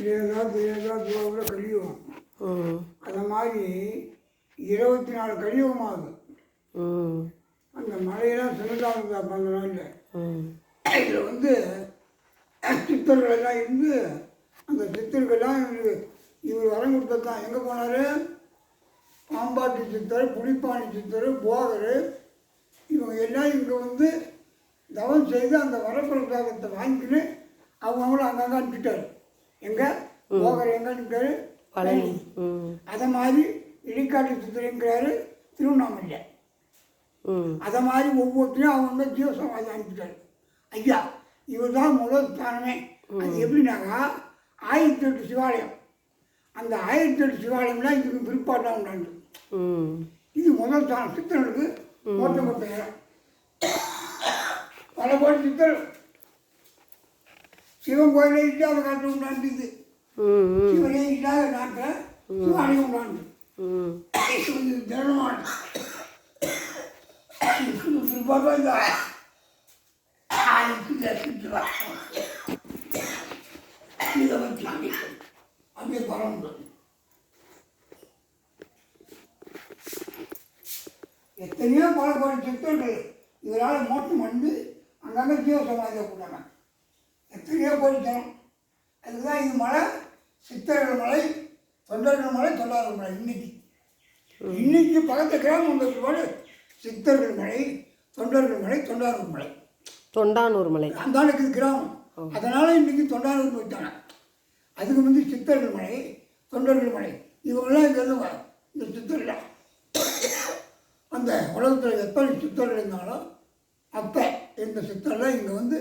துவாவில் கலியுகம். அந்த மாதிரி 24 கலியுகம் ஆகுது. அந்த மலையெல்லாம் சிறந்தாங்க அப்போ அந்த நாளில். இதில் வந்து சித்தர்கள் எல்லாம் இருந்து அந்த சித்தர்கள்லாம் இவர் வரம் கொடுத்தது தான். எங்கே போனார்? பாம்பாட்டி சித்தர், புலிப்பாணி சித்தர், போகர், இவங்க எல்லாம் இங்கே வந்து தவம் செய்து அந்த வரப்பிரசாதத்தை வாங்கிக்கின்னு அவங்களும் அங்கங்கே அனுப்பிட்டார். எங்கே போகர் எங்கே அனுப்பிட்டாரு? பழனி. அதை மாதிரி இடிக்காட்டு சித்தரைங்கிறாரு திருவண்ணாமலை. அதை மாதிரி ஒவ்வொருத்தரையும் அவங்க ஜீவசமாதி அனுப்பிட்டார். ஐயா இவர் தான் முதல் ஸ்தானமே. அது எப்படின்னாக்கா 1008 சிவாலயம். அந்த 1008 சிவாலயம்லாம் இதுக்கு பிற்பாட்டாக உண்டாண்டு. இது முதல் ஸ்தானம். சித்தர்களுக்கு ஓட்டப்பட்ட இடம். பல கோடி சித்தர் சிவன் கோயிலே இல்லாத காலத்தில் உண்டாண்டு. இது சிவனே இல்லாத நாட்டில் சிவாலயம் உண்டாண்டு. தினமான பிற்பாட்டாக இந்த அப்படியே பரவாயில்ல. எத்தனையோ பல கோடி சித்தர்கள் இவரால் மோட்டம் வந்து அங்கங்கே ஜீவசமாதியை போட்டாங்க. எத்தனையோ கோடி ஜனம். அதுதான் இது மலை, சித்தர்கள் மலை, தொண்டர்கள் மலை, தொண்டார்கள் மலை. இன்னைக்கு பக்கத்து கிராமம் வந்தது சித்தர்கள் மலை, தொண்டர்கள் மலை, தொண்டார்கள் மலை. தொண்டானூர் மலை அந்த ஆளுக்கு கிராமம். அதனால் இன்றைக்கி தொண்டானூர் போயிட்டாங்க. அதுக்கு வந்து சித்தர்கள் மலை, தொண்டர்கள் மலை, இவங்கெல்லாம் இங்கே இருந்து இந்த சித்தர்கள். அந்த உலகத்தில் எத்தனை சித்தர்கள் இருந்தாலும் அப்போ இந்த சித்தர்லாம் இங்கே வந்து